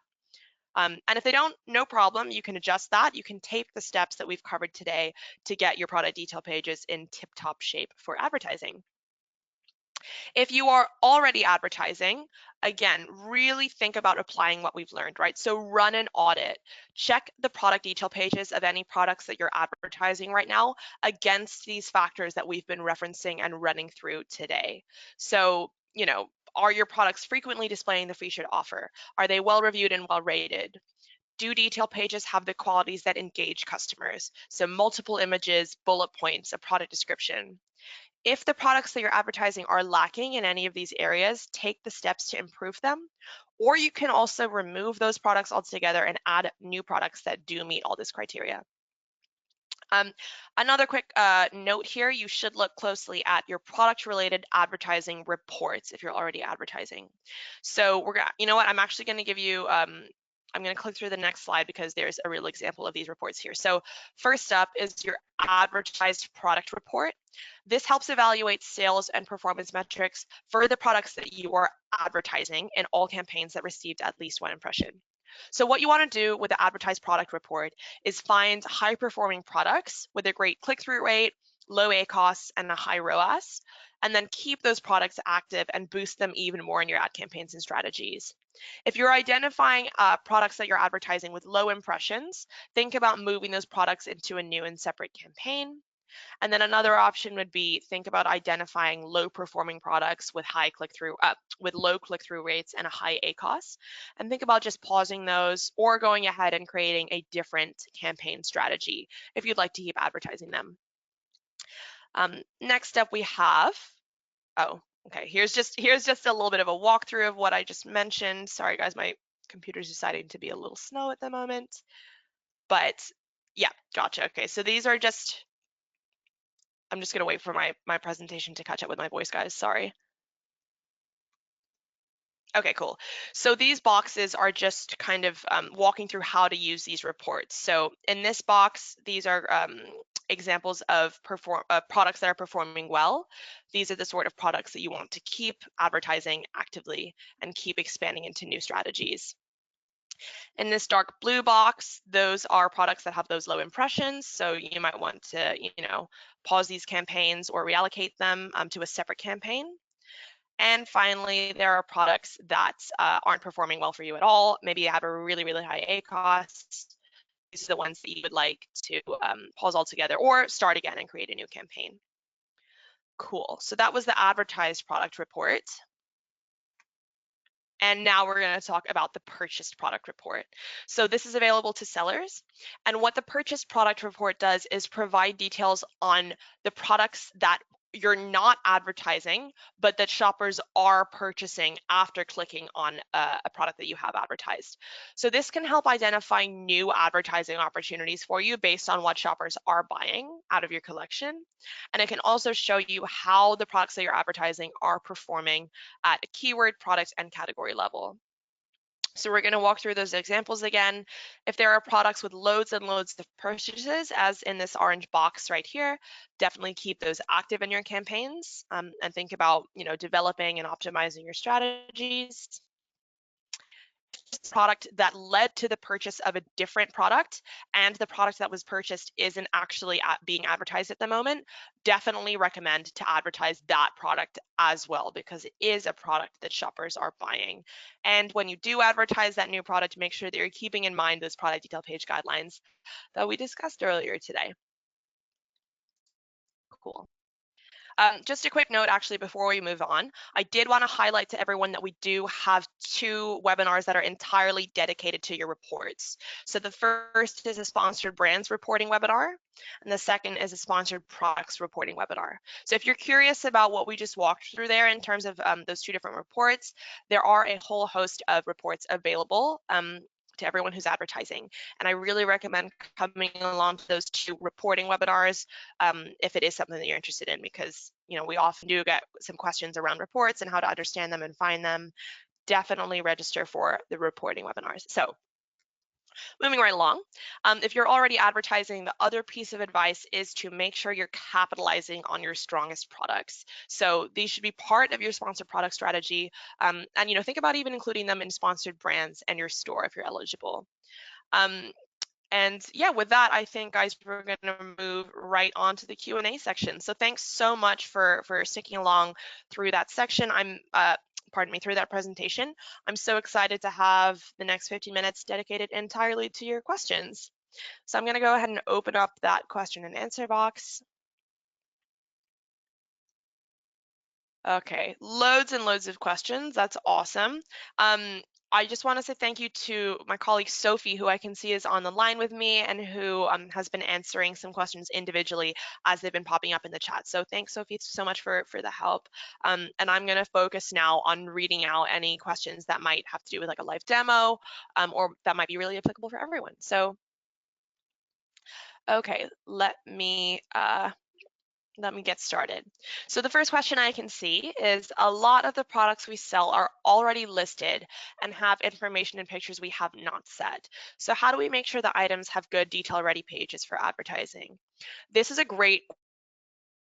And if they don't, no problem, you can adjust that. You can take the steps that we've covered today to get your product detail pages in tip-top shape for advertising. If you are already advertising, again, really think about applying what we've learned, right? So run an audit. Check the product detail pages of any products that you're advertising right now against these factors that we've been referencing and running through today. So, are your products frequently displaying the featured offer? Are they well reviewed and well rated? Do detail pages have the qualities that engage customers? So multiple images, bullet points, a product description. If the products that you're advertising are lacking in any of these areas, take the steps to improve them. Or you can also remove those products altogether and add new products that do meet all this criteria. Another quick note here, you should look closely at your product-related advertising reports if you're already advertising. So you know what, I'm actually going to give you, I'm going to click through the next slide because there's a real example of these reports here. So first up is your advertised product report. This helps evaluate sales and performance metrics for the products that you are advertising in all campaigns that received at least one impression. So what you want to do with the advertised product report is find high performing products with a great click-through rate, low ACoS, and a high ROAS, and then keep those products active and boost them even more in your ad campaigns and strategies. If you're identifying products that you're advertising with low impressions, think about moving those products into a new and separate campaign. And then another option would be think about identifying low performing products with low click-through rates and a high ACoS, and think about just pausing those or going ahead and creating a different campaign strategy if you'd like to keep advertising them. Next up we have, okay, here's just a little bit of a walkthrough of what I just mentioned. Sorry guys, my computer's deciding to be a little slow at the moment, but yeah, gotcha. Okay, so these are just, I'm just gonna wait for my presentation to catch up with my voice, guys, sorry. Okay, cool. So these boxes are just kind of walking through how to use these reports. So in this box, these are examples of products that are performing well. These are the sort of products that you want to keep advertising actively and keep expanding into new strategies. In this dark blue box, those are products that have those low impressions. So you might want to, pause these campaigns or reallocate them to a separate campaign. And finally, there are products that aren't performing well for you at all. Maybe you have a really, really high ACoS. These are the ones that you would like to pause altogether or start again and create a new campaign. Cool. So that was the advertised product report. And now we're going to talk about the purchased product report. So this is available to sellers. And what the purchased product report does is provide details on the products that you're not advertising, but that shoppers are purchasing after clicking on a product that you have advertised. So this can help identify new advertising opportunities for you based on what shoppers are buying out of your collection. And it can also show you how the products that you're advertising are performing at a keyword, product, and category level. So we're going to walk through those examples again. If there are products with loads and loads of purchases, as in this orange box right here, definitely keep those active in your campaigns, and think about, developing and optimizing your strategies. Product that led to the purchase of a different product and the product that was purchased isn't actually being advertised at the moment, definitely recommend to advertise that product as well, because it is a product that shoppers are buying. And when you do advertise that new product, make sure that you're keeping in mind those product detail page guidelines that we discussed earlier today. Cool. Just a quick note, actually, before we move on, I did want to highlight to everyone that we do have 2 webinars that are entirely dedicated to your reports. So the first is a sponsored brands reporting webinar, and the second is a sponsored products reporting webinar. So if you're curious about what we just walked through there in terms of those 2 different reports, there are a whole host of reports available to everyone who's advertising. And I really recommend coming along to those 2 reporting webinars if it is something that you're interested in, because we often do get some questions around reports and how to understand them and find them. Definitely register for the reporting webinars. So moving right along, if you're already advertising, the other piece of advice is to make sure you're capitalizing on your strongest products. So these should be part of your sponsored product strategy, and think about even including them in sponsored brands and your store if you're eligible. And yeah, with that, I think, guys, we're going to move right on to the Q&A section. So thanks so much for sticking along through that section. Through that presentation. I'm so excited to have the next 15 minutes dedicated entirely to your questions. So I'm going to go ahead and open up that question and answer box. Okay, loads and loads of questions. That's awesome. I just want to say thank you to my colleague Sophie, who I can see is on the line with me and who has been answering some questions individually as they've been popping up in the chat. So thanks, Sophie, so much for the help. And I'm going to focus now on reading out any questions that might have to do with like a live demo, or that might be really applicable for everyone. So, okay, let me get started. So the first question I can see is, a lot of the products we sell are already listed and have information and pictures we have not set. So how do we make sure the items have good detail-ready pages for advertising? This is a great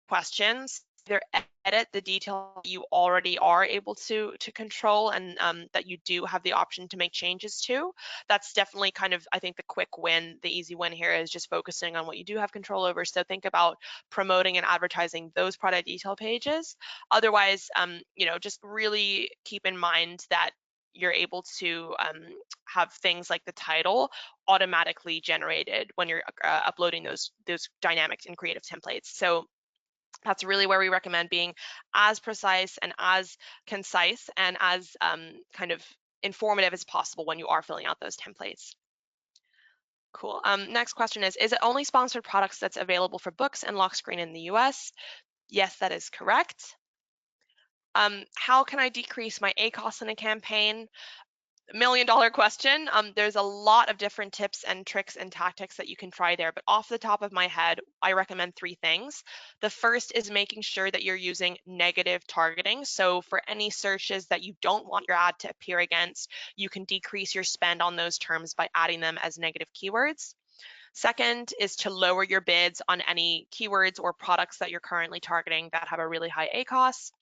question. Either edit the detail you already are able to control, and that you do have the option to make changes to. That's definitely kind of, I think, the quick win. The easy win here is just focusing on what you do have control over. So think about promoting and advertising those product detail pages. Otherwise, just really keep in mind that you're able to have things like the title automatically generated when you're uploading those dynamic and creative templates. So that's really where we recommend being as precise and as concise and as kind of informative as possible when you are filling out those templates. Cool. Next question is it only sponsored products that's available for books and lock screen in the US? Yes, that is correct. How can I decrease my ACoS in a campaign? $1 million question. There's a lot of different tips and tricks and tactics that you can try there, but off the top of my head, I recommend 3 things. The first is making sure that you're using negative targeting. So for any searches that you don't want your ad to appear against, you can decrease your spend on those terms by adding them as negative keywords. Second is to lower your bids on any keywords or products that you're currently targeting that have a really high ACoS.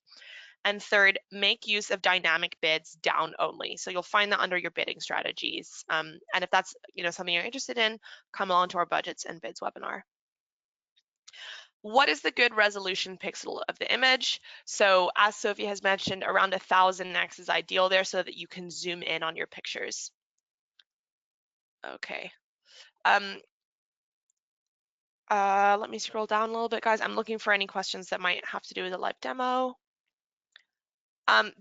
And third, make use of dynamic bids down only. So you'll find that under your bidding strategies. And if that's something you're interested in, come on to our budgets and bids webinar. What is the good resolution pixel of the image? So as Sophie has mentioned, around 1000x is ideal there so that you can zoom in on your pictures. Okay. Let me scroll down a little bit, guys. I'm looking for any questions that might have to do with the live demo.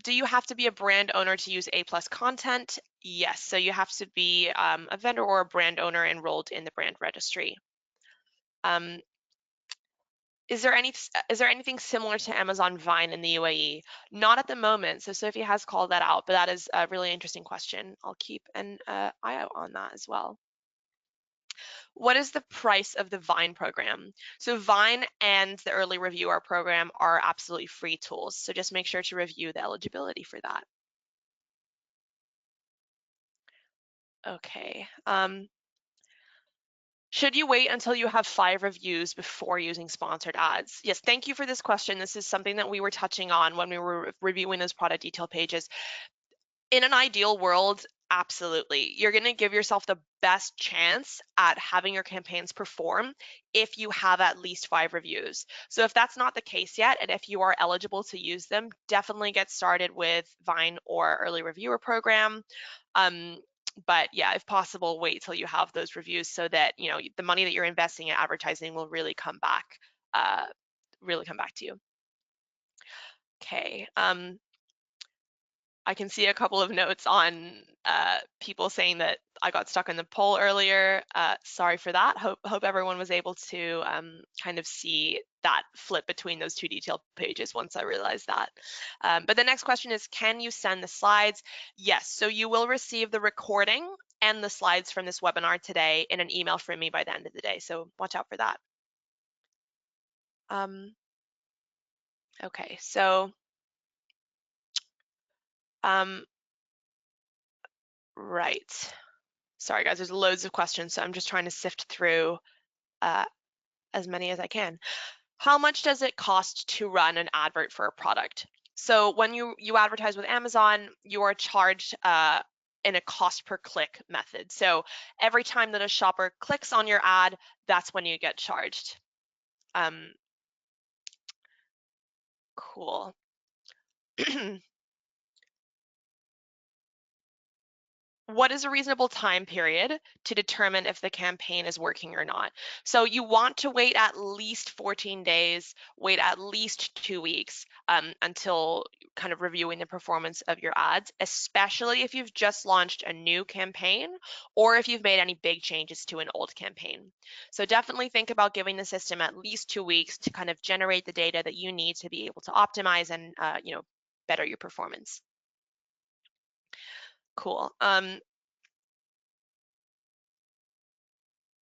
Do you have to be a brand owner to use A+ content? Yes, so you have to be a vendor or a brand owner enrolled in the brand registry. Is there anything similar to Amazon Vine in the UAE? Not at the moment. So Sophie has called that out, but that is a really interesting question. I'll keep an eye out on that as well. What is the price of the Vine program? So Vine and the early reviewer program are absolutely free tools. So just make sure to review the eligibility for that. Okay. Should you wait until you have 5 reviews before using sponsored ads? Yes, thank you for this question. This is something that we were touching on when we were reviewing those product detail pages. In an ideal world, absolutely. You're going to give yourself the best chance at having your campaigns perform if you have at least 5 reviews. So if that's not the case yet, and if you are eligible to use them, definitely get started with Vine or early reviewer program. But yeah, if possible, wait till you have those reviews so that the money that you're investing in advertising will really come back to you. Okay. I can see a couple of notes on people saying that I got stuck in the poll earlier. Sorry for that. Hope everyone was able to kind of see that flip between those 2 detailed pages once I realized that. But the next question is, can you send the slides? Yes, so you will receive the recording and the slides from this webinar today in an email from me by the end of the day. So watch out for that. Okay, so right. Sorry guys, there's loads of questions, so I'm just trying to sift through as many as I can. How much does it cost to run an advert for a product? So when you advertise with Amazon, you are charged in a cost per click method. So every time that a shopper clicks on your ad, that's when you get charged. Cool. What is a reasonable time period to determine if the campaign is working or not? So you want to wait at least 14 days, wait at least 2 weeks until kind of reviewing the performance of your ads, especially if you've just launched a new campaign or if you've made any big changes to an old campaign. So definitely think about giving the system at least 2 weeks to kind of generate the data that you need to be able to optimize and better your performance. Cool.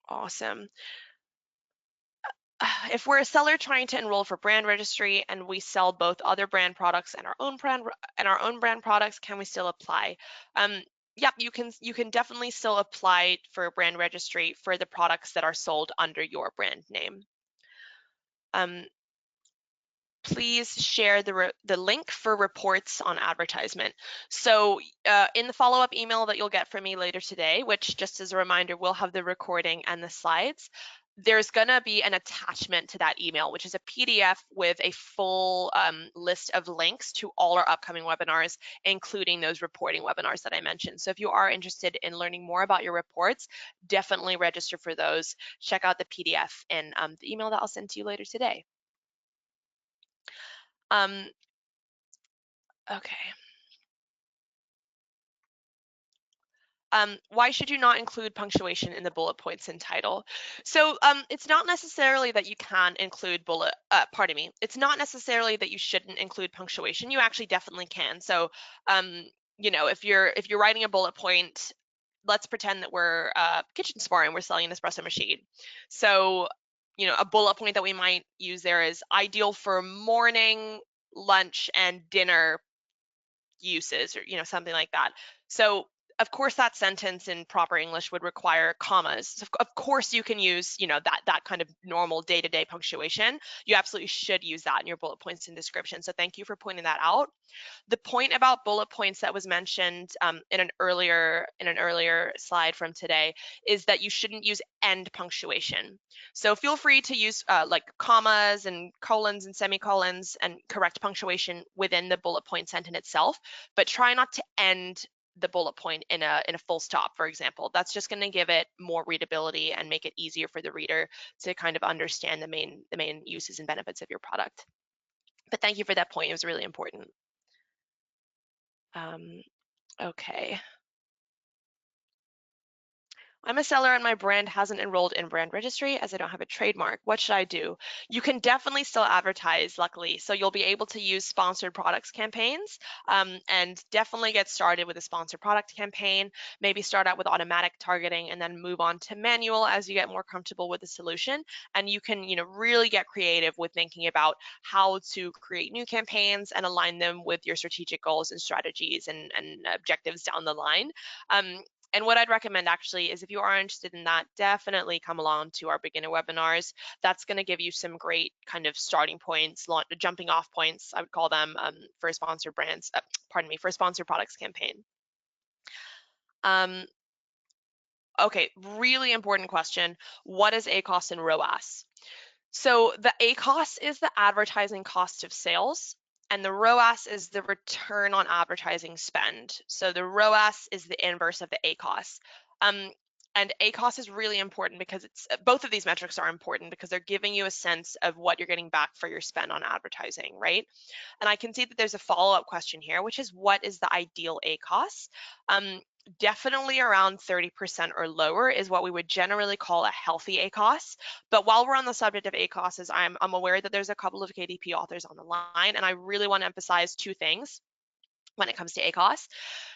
Awesome. If we're a seller trying to enroll for brand registry and we sell both other brand products and our own brand products, can we still apply? Yep, you can definitely still apply for brand registry for the products that are sold under your brand name. Please share the link for reports on advertisement. So in the follow-up email that you'll get from me later today, which just as a reminder, will have the recording and the slides, there's gonna be an attachment to that email, which is a PDF with a full list of links to all our upcoming webinars, including those reporting webinars that I mentioned. So if you are interested in learning more about your reports, definitely register for those. Check out the PDF in the email that I'll send to you later today. Okay. Why should you not include punctuation in the bullet points and title? So it's not necessarily that you can include it's not necessarily that you shouldn't include punctuation. You actually definitely can. So if you're writing a bullet point, let's pretend that we're a kitchen spa and we're selling an espresso machine. So a bullet point that we might use there is ideal for morning, lunch, and dinner uses, or something like that. So of course that sentence in proper English would require commas. So of course you can use that kind of normal day-to-day punctuation. You absolutely should use that in your bullet points and description. So thank you for pointing that out. The point about bullet points that was mentioned in an earlier slide from today is that you shouldn't use end punctuation. So feel free to use like commas and colons and semicolons and correct punctuation within the bullet point sentence itself, but try not to end the bullet point in a full stop, for example. That's just going to give it more readability and make it easier for the reader to kind of understand the main uses and benefits of your product. But thank you for that point. It was really important. Okay. I'm a seller and my brand hasn't enrolled in brand registry as I don't have a trademark. What should I do? You can definitely still advertise, luckily. So you'll be able to use sponsored products campaigns and definitely get started with a sponsored product campaign. Maybe start out with automatic targeting and then move on to manual as you get more comfortable with the solution. And you can, really get creative with thinking about how to create new campaigns and align them with your strategic goals and strategies and objectives down the line. And what I'd recommend actually is if you are interested in that, definitely come along to our beginner webinars. That's going to give you some great kind of starting points, jumping off points, I would call them, for sponsored brands, for a sponsored products campaign. Okay, really important question. What is ACoS and ROAS? So the ACoS is the advertising cost of sales, and the ROAS is the return on advertising spend. So the ROAS is the inverse of the ACoS. And ACoS is really important because both of these metrics are important because they're giving you a sense of what you're getting back for your spend on advertising, right? And I can see that there's a follow-up question here, which is what is the ideal ACoS? Definitely around 30% or lower is what we would generally call a healthy ACoS. But while we're on the subject of ACoSs, I'm aware that there's a couple of KDP authors on the line, and I really want to emphasize two things when it comes to ACoS.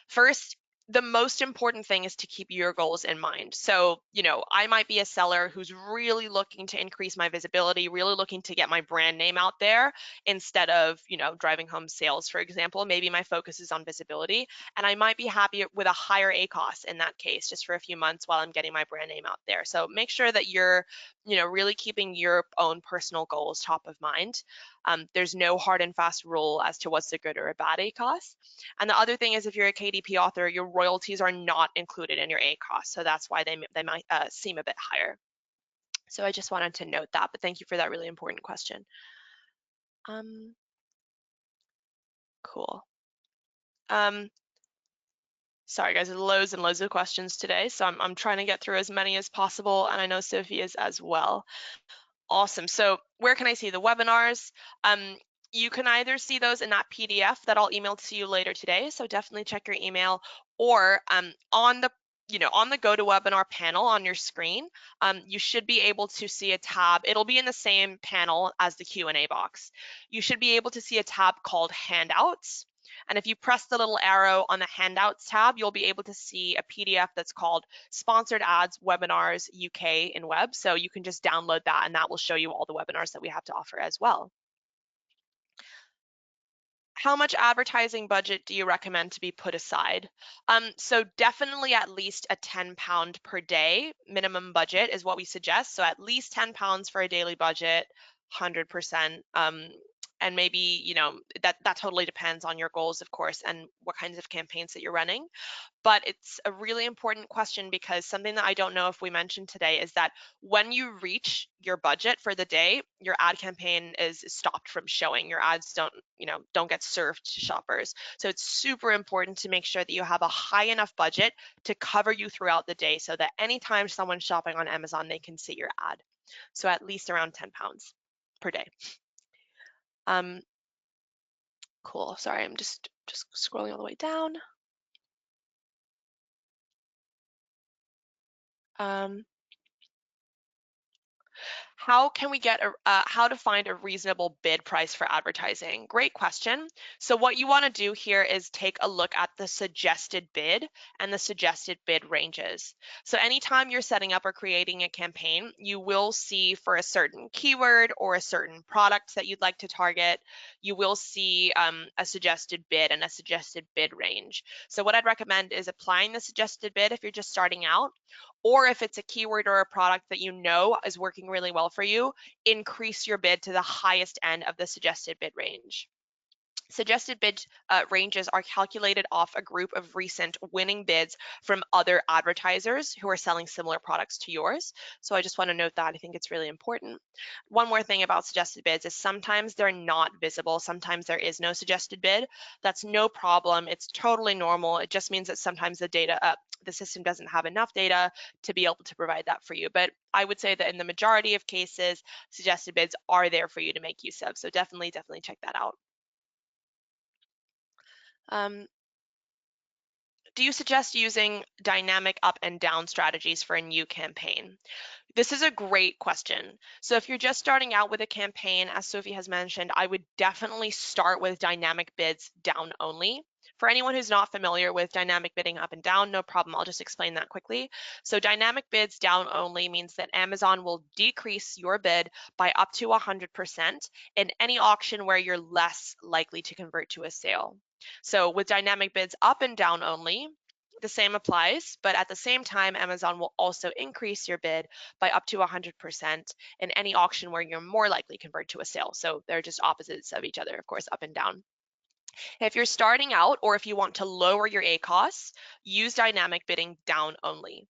First, the most important thing is to keep your goals in mind. So, I might be a seller who's really looking to increase my visibility, really looking to get my brand name out there instead of, driving home sales, for example. Maybe my focus is on visibility, and I might be happy with a higher ACoS in that case, just for a few months while I'm getting my brand name out there. So make sure that you're, really keeping your own personal goals top of mind. There's no hard and fast rule as to what's a good or a bad ACoS. And the other thing is, if you're a KDP author, your royalties are not included in your ACoS, so that's why they might seem a bit higher. So I just wanted to note that, but thank you for that really important question. Cool. Sorry guys, there's loads and loads of questions today, so I'm trying to get through as many as possible, and I know Sophie is as well. Awesome. So where can I see the webinars? You can either see those in that PDF that I'll email to you later today. So definitely check your email, or on the GoToWebinar panel on your screen, you should be able to see a tab. It'll be in the same panel as the Q&A box. You should be able to see a tab called Handouts. And if you press the little arrow on the Handouts tab, you'll be able to see a PDF that's called Sponsored Ads Webinars UK in Web. So you can just download that, and that will show you all the webinars that we have to offer as well. How much advertising budget do you recommend to be put aside? So definitely at least a £10 per day minimum budget is what we suggest. So at least £10 for a daily budget, 100%. And maybe, that totally depends on your goals, of course, and what kinds of campaigns that you're running. But it's a really important question because something that I don't know if we mentioned today is that when you reach your budget for the day, your ad campaign is stopped from showing. Your ads don't get served to shoppers. So it's super important to make sure that you have a high enough budget to cover you throughout the day so that anytime someone's shopping on Amazon, they can see your ad. So at least around £10 per day. Cool. Sorry, I'm just scrolling all the way down. How can we get how to find a reasonable bid price for advertising? Great question. So what you want to do here is take a look at the suggested bid and the suggested bid ranges. So anytime you're setting up or creating a campaign, you will see for a certain keyword or a certain product that you'd like to target, you will see a suggested bid and a suggested bid range. So what I'd recommend is applying the suggested bid if you're just starting out, or if it's a keyword or a product that you know is working really well for you, increase your bid to the highest end of the suggested bid range. Suggested bid ranges are calculated off a group of recent winning bids from other advertisers who are selling similar products to yours. So I just want to note that. I think it's really important. One more thing about suggested bids is sometimes they're not visible. Sometimes there is no suggested bid. That's no problem. It's totally normal. It just means that sometimes the system doesn't have enough data to be able to provide that for you. But I would say that in the majority of cases, suggested bids are there for you to make use of. So definitely check that out. Um, do you suggest using dynamic up and down strategies for a new campaign? This is a great question. So if you're just starting out with a campaign, as Sophie has mentioned, I would definitely start with dynamic bids down only. For anyone who's not familiar with dynamic bidding up and down, no problem. I'll just explain that quickly. So dynamic bids down only means that Amazon will decrease your bid by up to 100% in any auction where you're less likely to convert to a sale. So with dynamic bids up and down only, the same applies, but at the same time, Amazon will also increase your bid by up to 100% in any auction where you're more likely to convert to a sale. So they're just opposites of each other, of course, up and down. If you're starting out or if you want to lower your ACoS, use dynamic bidding down only.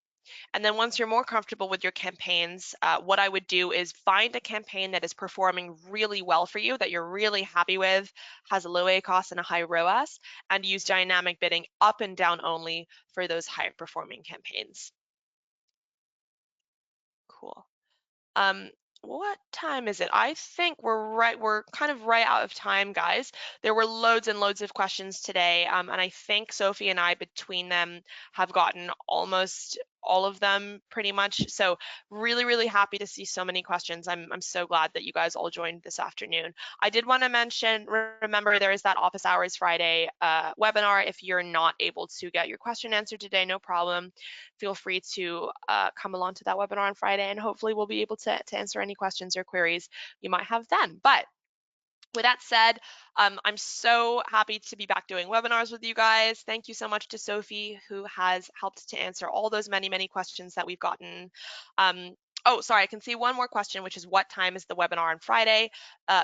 And then once you're more comfortable with your campaigns, what I would do is find a campaign that is performing really well for you, that you're really happy with, has a low ACoS and a high ROAS, and use dynamic bidding up and down only for those high performing campaigns. Cool. Um, what time is it? I think we're kind of right out of time, guys. There were loads and loads of questions today, and I think Sophie and I, between them, have gotten almost all of them pretty much. So really happy to see so many questions. I'm so glad that you guys all joined this afternoon. I did want to mention, remember there is that Office Hours Friday webinar. If you're not able to get your question answered today, no problem. Feel free to come along to that webinar on Friday, and hopefully we'll be able to answer any questions or queries you might have then. But with that said, I'm so happy to be back doing webinars with you guys. Thank you so much to Sophie, who has helped to answer all those many questions that we've gotten. Oh, sorry, I can see one more question, which is what time is the webinar on Friday?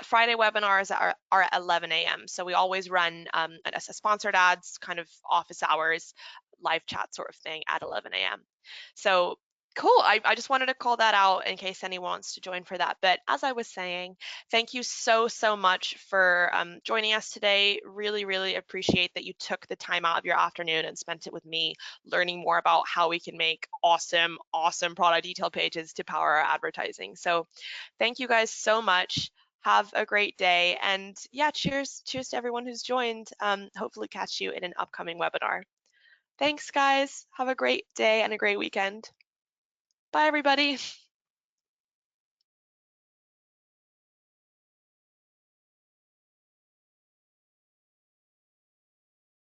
Friday webinars are at 11 a.m. So we always run a sponsored ads, kind of office hours, live chat sort of thing at 11 a.m. So cool, I just wanted to call that out in case anyone wants to join for that. But as I was saying, thank you so much for joining us today. Really appreciate that you took the time out of your afternoon and spent it with me learning more about how we can make awesome product detail pages to power our advertising. So thank you guys so much. Have a great day. And yeah, cheers to everyone who's joined. Hopefully catch you in an upcoming webinar. Thanks, guys. Have a great day and a great weekend. Bye, everybody.